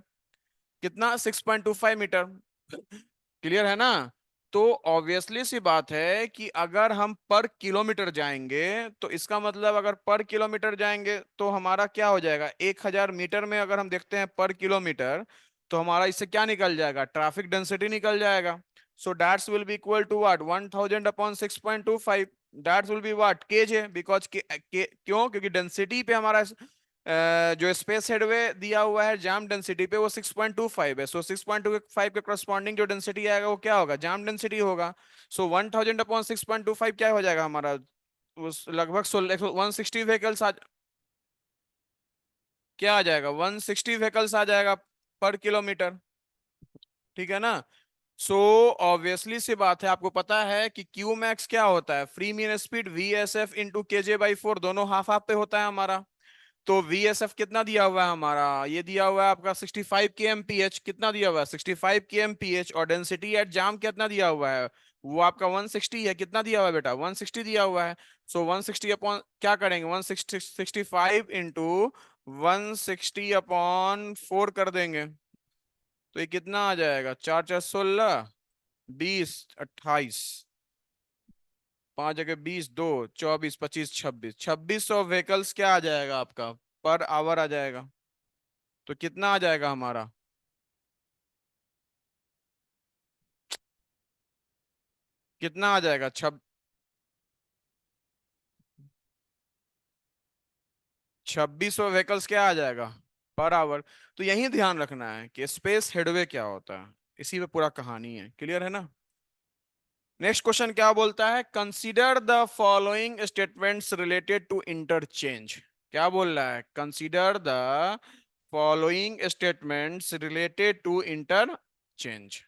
कितना, 6.25 मीटर। क्लियर है ना। तो ऑब्वियसली सी बात है कि अगर हम पर किलोमीटर जाएंगे, तो इसका मतलब अगर पर किलोमीटर जाएंगे तो हमारा क्या हो जाएगा, 1000 मीटर में अगर हम देखते हैं पर किलोमीटर, तो हमारा इससे क्या निकल जाएगा, ट्रैफिक डेंसिटी निकल जाएगा। So that's will be equal to what, 1000/6.25। That's will be what, K J, because क्यों, क्योंकि डेंसिटी पे हमारा जो स्पेस हेडवे दिया हुआ है जाम डेंसिटी पे, वो 6.25 है। सो 6.25 के करस्पॉन्डिंग जो डेंसिटी आएगा, वो क्या होगा, जाम डेंसिटी होगा। सो 1000/6.25 क्या हो जाएगा हमारा, उस लगभग 160 व्हीकल्स आ, क्या आ जाएगा, 160 व्हीकल्स आ जाएगा पर किलोमीटर। ठीक है ना। सो ऑब्वियसली सी बात है, आपको पता है कि क्यू मैक्स क्या होता है, free mean speed VSF into KJ/4, दोनों हाफ हाफ पे होता है हमारा। तो VSF कितना दिया हुआ है हमारा, ये दिया हुआ है आपका 65 kmph। कितना दिया हुआ है, 65 kmph। और डेंसिटी एट जाम कितना दिया हुआ है, वो आपका 160 है। कितना दिया हुआ है बेटा, 160 दिया हुआ है। सो 160 अपॉन क्या करेंगे, 165 इंटू 160/4 कर देंगे। तो ये कितना आ जाएगा, 4×4 = 16, 20, 28, 5 जगह 20, 2, 24, 25, 26, 2600 व्हीकल्स क्या आ जाएगा आपका, पर आवर आ जाएगा। तो कितना आ जाएगा हमारा, कितना आ जाएगा, 2600 व्हीकल्स क्या आ जाएगा, पर आवर। तो यही ध्यान रखना है कि स्पेस हेडवे क्या होता है, इसी पे पूरा कहानी है। क्लियर है ना। नेक्स्ट क्वेश्चन क्या बोलता है, consider the following statements related to interchange. क्या बोल रहा है, consider the following statements related to interchange.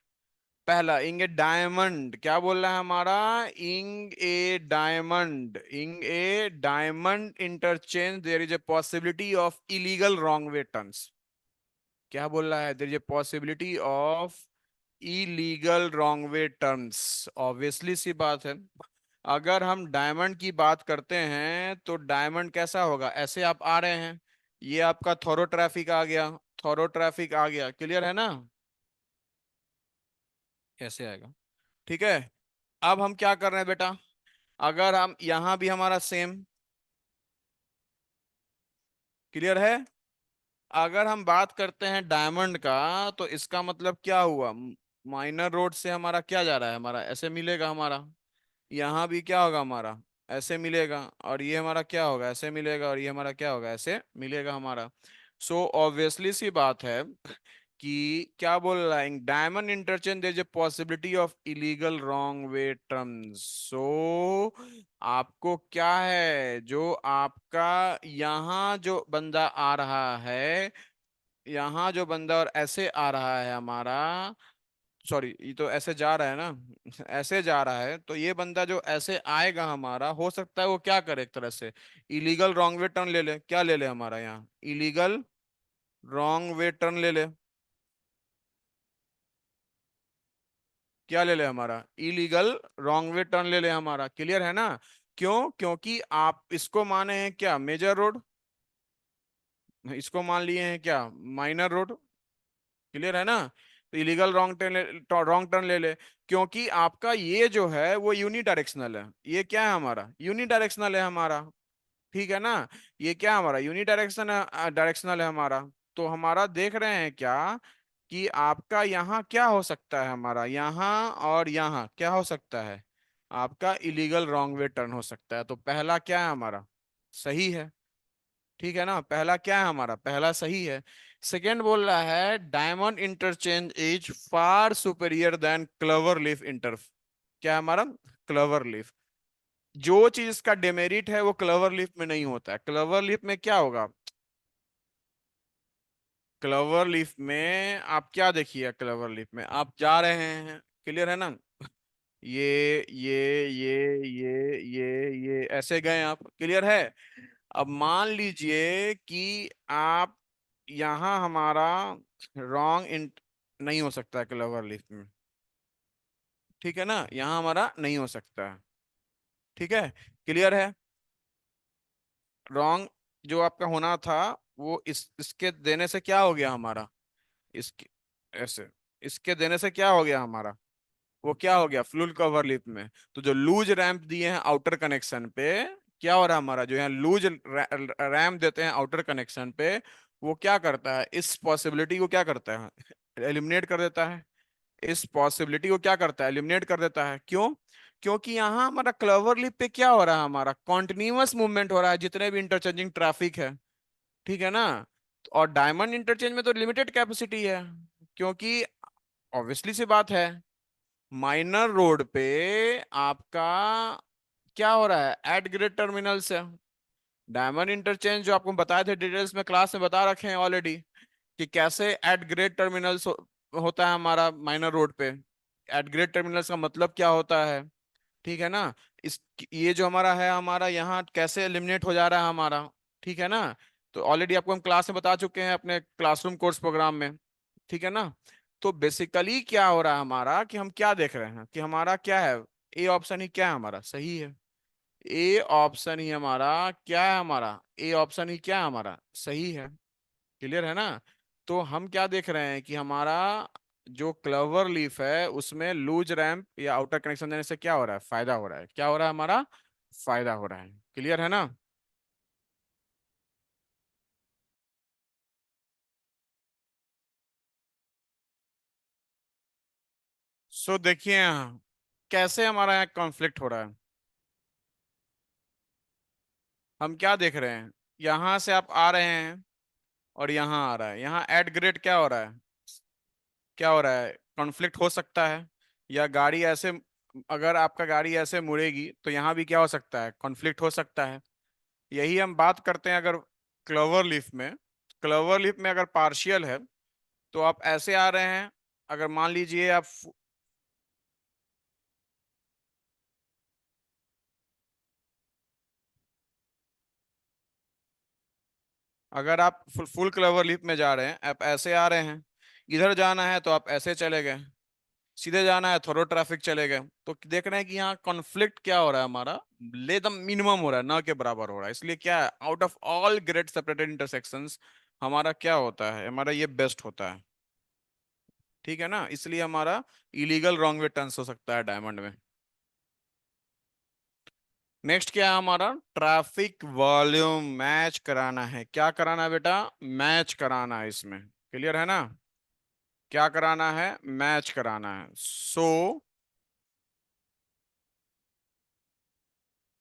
पहला, इंग ए डायमंड, क्या बोल रहा है हमारा, इंग a diamond interchange there is a possibility of illegal wrong way turns. क्या बोल रहा है, there is a possibility of illegal wrong way turns. Obviously सी बात है, अगर हम डायमंड की बात करते हैं तो डायमंड कैसा होगा, ऐसे आप आ रहे हैं, ये आपका थॉरो ट्रैफिक आ गया, थॉरो ट्रैफिक आ गया, क्लियर है ना, कैसे आएगा, ठीक है। अब हम क्या कर रहे हैं बेटा, अगर हम यहां भी हमारा सेम, क्लियर है, अगर हम बात करते हैं डायमंड का, तो इसका मतलब क्या हुआ, माइनर रोड से हमारा क्या जा रहा है, हमारा ऐसे मिलेगा हमारा, यहाँ भी क्या होगा हमारा, ऐसे मिलेगा, और ये हमारा क्या होगा, ऐसे मिलेगा, और ये हमारा क्या होगा, ऐसे मिलेगा हमारा। सो ऑब्वियसली सी बात है कि क्या बोल रहा है, diamond interchange there is a possibility of illegal wrong way turns. So आपको क्या है, जो आपका यहाँ जो बंदा आ रहा है, यहाँ जो बंदा और ऐसे आ रहा है हमारा, सॉरी ये तो ऐसे जा रहा है ना, ऐसे जा रहा है, तो ये बंदा जो ऐसे आएगा हमारा, हो सकता है वो क्या करे, एक तरह से इलीगल रॉन्ग वे टर्न ले ले, क्या ले ले हमारा यहाँ, इलीगल रॉन्ग वे टर्न ले ले, क्या ले ले हमारा, इलीगल रॉन्ग वे टर्न ले ले हमारा, क्लियर है ना। क्यों, क्योंकि आप इसको माने हैं क्या, मेजर रोड, इसको मान लिए हैं क्या, माइनर रोड, क्लियर है ना। तो इलीगल रॉन्ग टर्न ले ले, क्योंकि आपका ये जो है वो यूनी डायरेक्शनल है, ये क्या है हमारा, यूनी डायरेक्शनल है हमारा, ठीक है ना, ये क्या हमारा यूनी डायरेक्शनल है हमारा। तो हमारा देख रहे हैं क्या, कि आपका यहाँ क्या हो सकता है, हमारा यहाँ और यहाँ क्या हो सकता है, आपका इलीगल रॉन्ग वे टर्न हो सकता है। तो पहला क्या है हमारा, सही है, ठीक है ना, पहला क्या है हमारा, पहला सही है। सेकेंड बोल रहा है, diamond interchange is far superior than clover leaf inter, क्या है हमारा, क्लवर लीफ। जो चीज इसका डेमेरिट है वो क्लवर लीफ में नहीं होता है, क्लवर लीफ में क्या होगा, क्लवर लीफ में आप क्या देखिए, क्लवर लीफ में आप जा रहे हैं, क्लियर है ना, ये ऐसे गए आप, क्लियर है। अब मान लीजिए कि आप यहाँ हमारा रॉन्ग इंट नहीं हो सकता है क्लवर लीफ में, ठीक है ना, यहाँ हमारा नहीं हो सकता है, ठीक है, क्लियर है। रॉन्ग जो आपका होना था, वो इसके देने से क्या हो गया हमारा, इसके ऐसे, इसके देने से क्या हो गया हमारा, वो क्या हो गया फ्लूइड कवर लिप में। तो जो लूज रैंप दिए हैं आउटर कनेक्शन पे, क्या हो रहा है हमारा, जो यहाँ लूज रैम्प देते हैं आउटर कनेक्शन पे, वो क्या करता है, इस पॉसिबिलिटी को क्या करता है, एलिमिनेट कर देता है, इस पॉसिबिलिटी को क्या करता है, एलिमिनेट कर देता है। क्यों, क्योंकि यहाँ हमारा क्लवर लिप पे क्या हो रहा है, हमारा कॉन्टिन्यूअस मूवमेंट हो रहा है, जितने भी इंटरचेंजिंग ट्रैफिक है, ठीक है ना। और डायमंड इंटरचेंज में तो लिमिटेड कैपेसिटी है, क्योंकि ऑब्वियसली सी बात है, माइनर रोड पे आपका क्या हो रहा है, एट ग्रेड टर्मिनल से, डायमंड इंटरचेंज जो आपको बताए थे डिटेल्स में क्लास में बता रखे हैं ऑलरेडी, कि कैसे एट ग्रेड टर्मिनल्स होता है हमारा माइनर रोड पे। एट ग्रेड टर्मिनल्स का मतलब क्या होता है, ठीक है ना, इस ये जो हमारा है, हमारा यहाँ कैसे एलिमिनेट हो जा रहा है हमारा, ठीक है ना। तो ऑलरेडी आपको हम क्लास में बता चुके हैं अपने क्लासरूम कोर्स प्रोग्राम में, ठीक है ना। तो बेसिकली क्या हो रहा है हमारा, कि हम क्या देख रहे हैं, कि हमारा क्या है, ए ऑप्शन ही क्या है हमारा, सही है, ए ऑप्शन ही हमारा क्या है, हमारा ए ऑप्शन ही क्या है हमारा, सही है, क्लियर है ना। तो हम क्या देख रहे हैं, कि हमारा जो क्लवर लीफ है उसमें लूज रैंप या आउटर कनेक्शन देने से क्या हो रहा है, फायदा हो रहा है, क्या हो रहा है हमारा, फायदा हो रहा है, क्लियर है ना। सो देखिए यहाँ कैसे हमारा यहाँ कॉन्फ्लिक्ट हो रहा है, हम क्या देख रहे हैं, यहां से आप आ रहे हैं और यहाँ आ रहा है, यहाँ एट ग्रेड क्या हो रहा है, क्या हो रहा है, कॉन्फ्लिक्ट हो सकता है, या गाड़ी ऐसे अगर आपका गाड़ी ऐसे मुड़ेगी तो यहाँ भी क्या हो सकता है, कॉन्फ्लिक्ट हो सकता है। यही हम बात करते हैं अगर क्लवर लीफ में। क्लवर लीफ में अगर पार्शियल है तो आप ऐसे आ रहे हैं, अगर मान लीजिए आप अगर आप फुल फुल क्लवर लीफ में जा रहे हैं, आप ऐसे आ रहे हैं, इधर जाना है तो आप ऐसे चले गए, सीधे जाना है थोड़ा ट्रैफिक चले गए, तो देख रहे हैं कि यहाँ कॉन्फ्लिक्ट क्या हो रहा है हमारा, ले द मिनिमम हो रहा है, ना के बराबर हो रहा है। इसलिए क्या है, out of all grade separated intersections हमारा क्या होता है, हमारा ये बेस्ट होता है। ठीक है ना, इसलिए हमारा इलीगल रॉन्ग वे टर्न्स हो सकता है डायमंड में। नेक्स्ट क्या है हमारा, ट्रैफिक वॉल्यूम मैच कराना है। क्या कराना है बेटा, मैच कराना है इसमें, क्लियर है ना। क्या कराना है, मैच कराना है। सो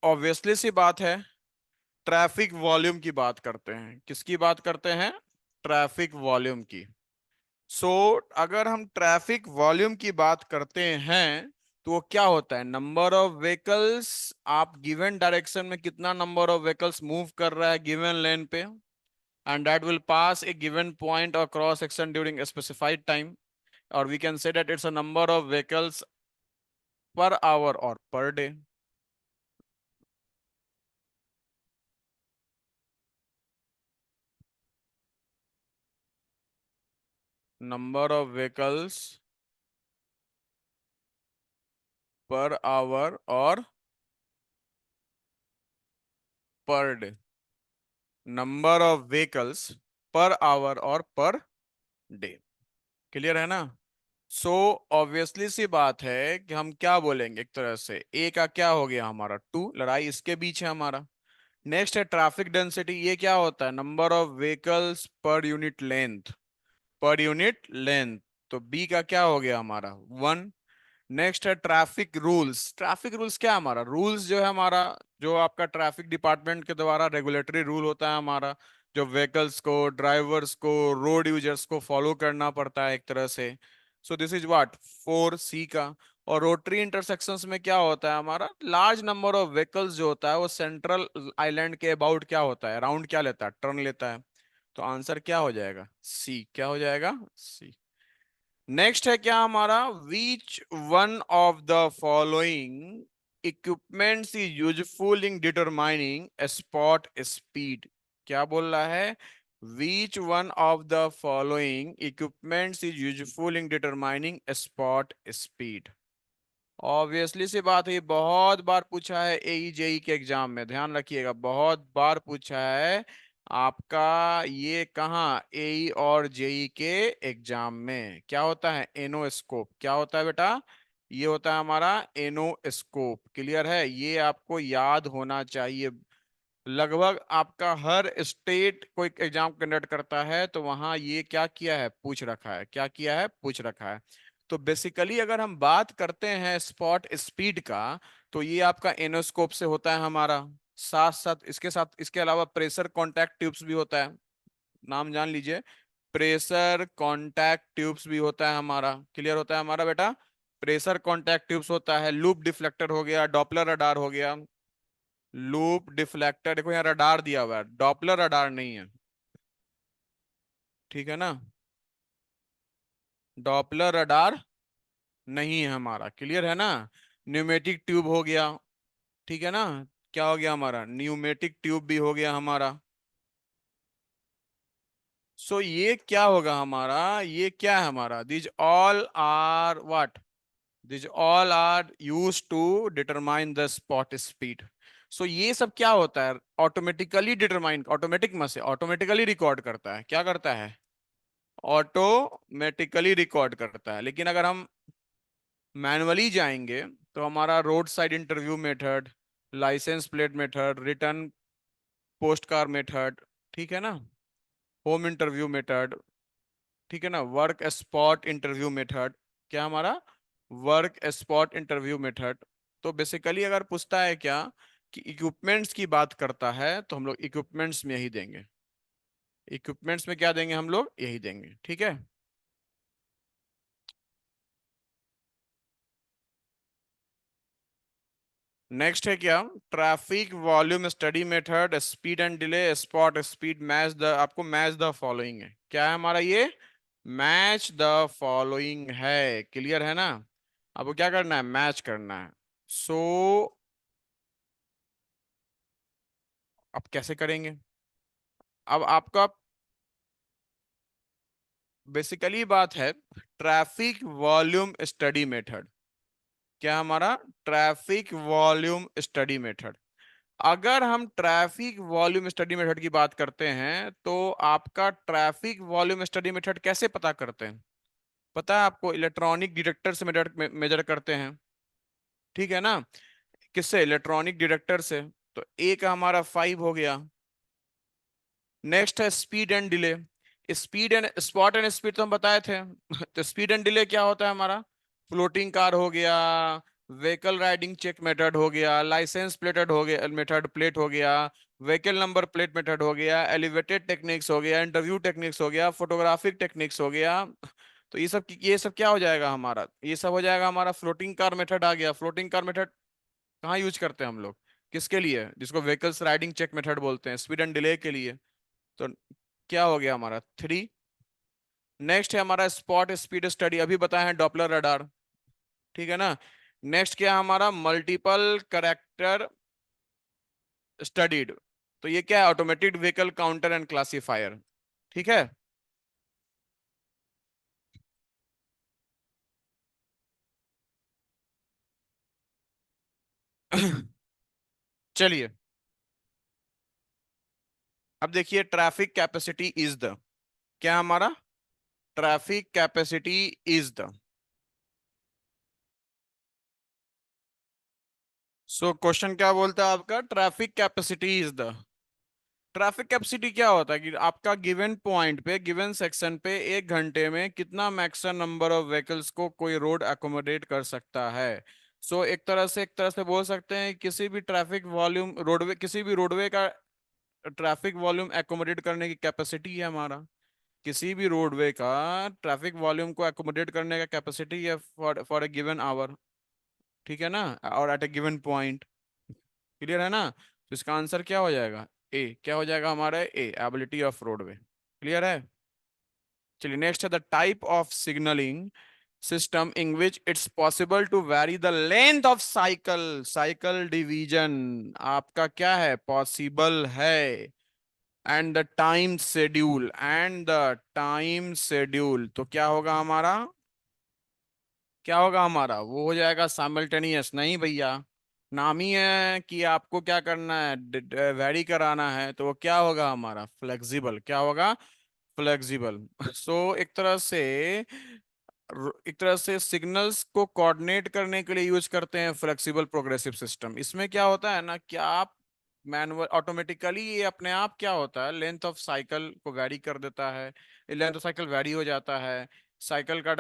ऑब्वियसली सी बात है, ट्रैफिक वॉल्यूम की बात करते हैं, किसकी बात करते हैं, ट्रैफिक वॉल्यूम की। सो अगर हम ट्रैफिक वॉल्यूम की बात करते हैं तो वो क्या होता है, नंबर ऑफ व्हीकल्स, आप गिवन डायरेक्शन में कितना नंबर ऑफ व्हीकल्स मूव कर रहा है गिवन लेन पे, and that will pass a given point और cross section during a specified time, और we can say that it's a number of vehicles per hour और per day. Number of vehicles per hour और per day, number of vehicles per hour और per day, clear है ना। सो obviously सी बात है कि हम क्या बोलेंगे, एक तरह से ए का क्या हो गया हमारा, टू, लड़ाई इसके बीच है हमारा। नेक्स्ट है ट्रैफिक डेंसिटी, ये क्या होता है, number of vehicles per unit length, per unit length, तो बी का क्या हो गया हमारा, वन। नेक्स्ट है ट्रैफिक रूल्स, ट्रैफिक रूल्स क्या है हमारा, रूल्स जो है हमारा, जो आपका ट्रैफिक डिपार्टमेंट के द्वारा रेगुलेटरी रूल होता है हमारा, जो व्हीकल्स को, ड्राइवर्स को, रोड यूजर्स को फॉलो करना पड़ता है एक तरह से। So this is what, four C का। और रोटरी इंटरसेक्शंस में क्या होता है हमारा, लार्ज नंबर ऑफ व्हीकल्स जो होता है वो सेंट्रल आइलैंड के अबाउट क्या होता है, अराउंड क्या लेता है, टर्न लेता है। तो आंसर क्या हो जाएगा, सी, क्या हो जाएगा, सी। नेक्स्ट है क्या हमारा, which one of the following equipments is useful in determining spot speed. क्या बोल रहा है, which one of the following equipments is useful in determining spot speed. Obviously सी बात है, ये बहुत बार पूछा है एई जेई के एग्जाम में, ध्यान रखिएगा, बहुत बार पूछा है आपका। ये कहाँ, एई और जेई के एग्जाम में क्या होता है, एनोस्कोप, क्या होता है बेटा, ये होता है हमारा एनोस्कोप, क्लियर है, ये आपको याद होना चाहिए। लगभग आपका हर स्टेट कोई एग्जाम कंडक्ट करता है तो वहां ये क्या किया है, पूछ रखा है, क्या किया है, पूछ रखा है। तो बेसिकली अगर हम बात करते हैं स्पॉट स्पीड का, तो ये आपका एनोस्कोप से होता है हमारा। साथ साथ इसके अलावा प्रेशर कॉन्टैक्ट ट्यूब्स भी होता है, नाम जान लीजिए, प्रेशर कॉन्टैक्ट ट्यूब्स भी होता है हमारा, क्लियर होता है हमारा बेटा, प्रेशर कॉन्टैक्ट ट्यूब्स होता है, लूप डिफ्लेक्टर हो गया, डॉपलर रडार हो गया। लूप डिफ्लेक्टर, देखो यहाँ रडार दिया हुआ है, डॉपलर रडार नहीं है, ठीक है ना, डॉपलर रडार नहीं है हमारा, क्लियर है ना। न्यूमेटिक ट्यूब हो गया, ठीक है ना, क्या हो गया हमारा, न्यूमेटिक ट्यूब भी हो गया हमारा। सो ये क्या होगा हमारा, ये क्या है हमारा, these all are what, these all are use to determine the spot speed. So ये सब क्या होता है, ऑटोमेटिकली डिटरमाइन, ऑटोमेटिक में से ऑटोमेटिकली रिकॉर्ड करता है, क्या करता है, ऑटोमेटिकली रिकॉर्ड करता है। लेकिन अगर हम मैनुअली जाएंगे तो हमारा road side interview method, licence plate method, return post card method, ठीक है ना, होम इंटरव्यू मेथड, ठीक है ना, वर्क स्पॉट इंटरव्यू मेथड, क्या हमारा, वर्क स्पॉट इंटरव्यू मेथड। तो बेसिकली अगर पूछता है क्या कि इक्विपमेंट्स की बात करता है तो हम लोग इक्विपमेंट्स में यही देंगे, इक्विपमेंट्स में क्या देंगे हम लोग, यही देंगे, ठीक है। नेक्स्ट है क्या, traffic volume study method, speed and delay, spot speed, match the, आपको मैच द फॉलोइंग है, क्या है हमारा ये, मैच द फॉलोइंग है, क्लियर है ना। आपको क्या करना है, मैच करना है। सो अब कैसे करेंगे, अब आपका बेसिकली बात है ट्रैफिक वॉल्यूम स्टडी मेथड, क्या हमारा, ट्रैफिक वॉल्यूम स्टडी मेथड। अगर हम ट्रैफिक वॉल्यूम स्टडी मेथड की बात करते हैं तो आपका ट्रैफिक वॉल्यूम स्टडी मेथड कैसे पता करते हैं, पता है आपको, इलेक्ट्रॉनिक डिटेक्टर से मेजर मेजर करते हैं, ठीक है ना। किससे, इलेक्ट्रॉनिक डिटेक्टर से। तो एक हमारा 5 हो गया। नेक्स्ट है speed and delay. Speed and spot and speed तो हम बताए थे तो स्पीड एंड डिले क्या होता है हमारा, फ्लोटिंग कार हो गया, व्हीकल राइडिंग चेक मेथड हो गया, लाइसेंस प्लेटेड हो गया, मेथड प्लेट हो गया, व्हीकल नंबर प्लेट मेथड हो गया, एलिवेटेड टेक्निक्स हो गया, इंटरव्यू टेक्निक्स हो गया, फोटोग्राफिक टेक्निक्स हो गया। तो ये सब क्या हो जाएगा हमारा, ये सब हो जाएगा हमारा फ्लोटिंग कार मेथड आ गया। फ्लोटिंग कार मेथड कहाँ यूज करते हैं हम लोग, किसके लिए, जिसको व्हीकल्स राइडिंग चेक मेथड बोलते हैं, स्पीड एंड डिले के लिए। तो क्या हो गया हमारा 3। नेक्स्ट है हमारा स्पॉट स्पीड स्टडी, अभी बताए हैं डॉपलर रडार, ठीक है ना। नेक्स्ट क्या है हमारा, मल्टीपल करेक्टर स्टडीड, तो ये क्या है, automatic vehicle counter and classifier, ठीक है। चलिए, अब देखिए ट्रैफिक कैपेसिटी इज द, क्या हमारा, traffic capacity is the, so question क्या बोलता है आपका, traffic capacity is the, traffic capacity क्या होता है कि आपका गिवन पॉइंट पे, गिवन सेक्शन पे 1 घंटे में कितना मैक्सिमम नंबर ऑफ व्हीकल्स को कोई रोड अकोमोडेट कर सकता है। सो एक तरह से बोल सकते हैं किसी भी ट्रैफिक वॉल्यूम रोडवे, किसी भी रोडवे का ट्रैफिक वॉल्यूम एकोमोडेट करने की कैपेसिटी है हमारा, किसी भी रोडवे का ट्रैफिक वॉल्यूम को एकोमोडेट करने का कैपेसिटी है for for a given hour, ठीक है ना, और at a given point, clear है ना। तो इसका आंसर क्या हो जाएगा, ए, क्या हो जाएगा हमारा, a, ability of roadway, clear है। चलिए नेक्स्ट है the type of signalling system in which it's possible to vary the length of cycle, cycle division आपका क्या है, पॉसिबल है, and the time schedule, and the time schedule, तो क्या होगा हमारा, क्या होगा हमारा, वो हो जाएगा साइमल्टेनियस, नहीं भैया, नाम ही है कि आपको क्या करना है, वेरी कराना है, तो वो क्या होगा हमारा, फ्लेक्सिबल, क्या होगा, फ्लेक्सिबल। सो एक तरह से सिग्नल्स को कोऑर्डिनेट करने के लिए यूज करते हैं फ्लेक्सिबल प्रोग्रेसिव सिस्टम। इसमें क्या होता है ना कि आप मैनुअल ऑटोमेटिकली, ये अपने आप क्या होता है, लेंथ ऑफ साइकिल को वैरी कर देता है, लेंथ ऑफ साइकिल वैरी हो जाता है, साइकिल का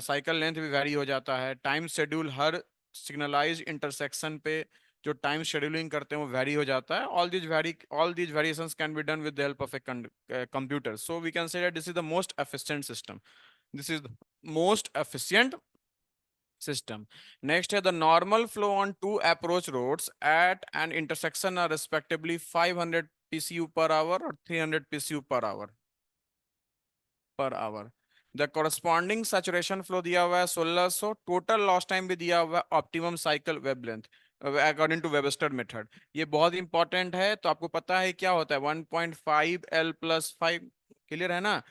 साइकिल लेंथ भी वैरी हो जाता है, टाइम शेड्यूल हर सिग्नलाइज इंटरसेक्शन पे जो टाइम शेड्यूलिंग करते हैं वो वैरी हो जाता है। All these variations can be done with the help of a computer, so we can say that this is the most efficient system, this is the most efficient system. Next है the normal flow on two approach roads at an intersection are respectively 500 PCU per hour और 300 PCU per hour। The corresponding saturation flow दिया हुआ है 1600, total loss time भी दिया हुआ है, optimum cycle web length according to Webster method. ये बहुत इंपॉर्टेंट है, तो आपको पता है क्या होता है 1.5L+5, क्लियर है ना।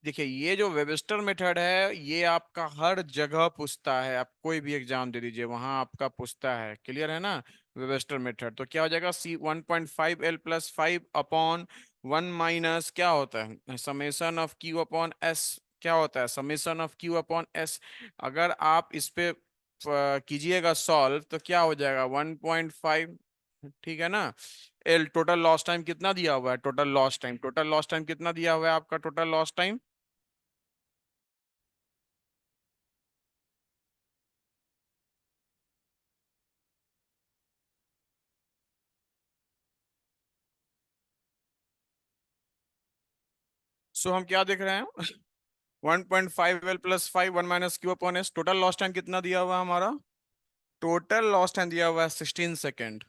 देखिए ये जो वेबस्टर मेथड है ये आपका हर जगह पूछता है, आप कोई भी एग्जाम दे दीजिए वहां आपका पूछता है, क्लियर है ना। वेबस्टर मेथड तो क्या हो जाएगा, सी 1.5L+5 अपॉन 1 माइनस क्या होता है, summation of Q upon S, क्या होता है, summation of Q upon S. अगर आप इस पे कीजिएगा सॉल्व तो क्या हो जाएगा 1.5, ठीक है ना। एल टोटल लॉस टाइम कितना दिया हुआ है, टोटल लॉस टाइम कितना दिया हुआ है आपका, टोटल लॉस टाइम। सो हम क्या देख रहे हैं 1.5L+5 1 - Q upon S, total loss time कितना दिया हुआ है हमारा टोटल लॉस्ट टाइम दिया हुआ है 16 सेकेंड।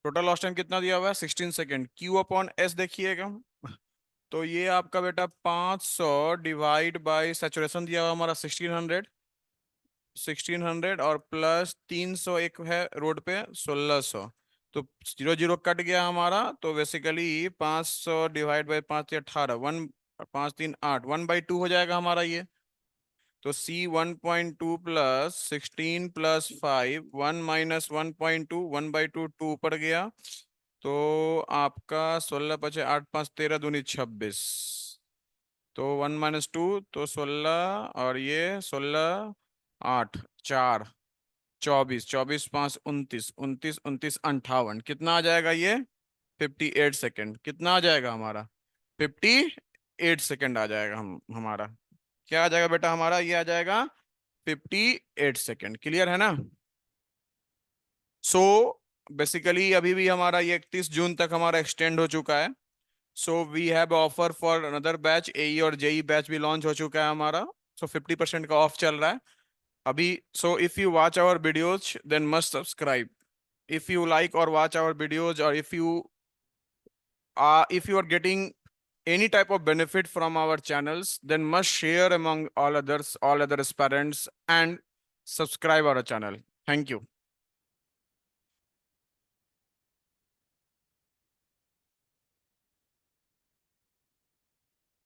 टोटल लॉस्ट टाइम कितना दिया हुआ है? 16 सेकेंड। क्यू अपॉन एस देखिएगा, तो ये आपका बेटा 500 डिवाइड बाय सैचुरेशन दिया हुआ हमारा 1600, 1600 और प्लस 300 एक है रोड पे 1600, तो जीरो जीरो कट गया हमारा। तो बेसिकली 500 डिवाइड बाई 5 18 वन, 5 3 8 1/2 हो जाएगा हमारा ये। तो सी 1.2 प्लस 16 प्लस 5 1 माइनस 1.2 1/2 2 पड़ गया। तो आपका 16 × 5 = 8 5 13 दूनी 26, तो 1 - 2 तो 16 और ये 16 8 4 24 24 5 29 29 29 58 कितना आ जाएगा ये? 58 सेकेंड। कितना आ जाएगा हमारा? 58 सेकेंड आ जाएगा हमारा। क्या आ जाएगा बेटा हमारा? ये आ जाएगा 58 सेकेंड। क्लियर है ना? सो बेसिकली अभी भी हमारा ये 31 जून तक हमारा एक्सटेंड हो चुका है। So we have offer for another batch, AE और जेई बैच भी लॉन्च हो चुका है हमारा। सो 50% का ऑफ चल रहा है अभी। So if you watch our videos then must subscribe. if you like or watch our videos, or if you are getting any type of benefit from our channels, then must share among all others, all other parents, and subscribe our channel. Thank you.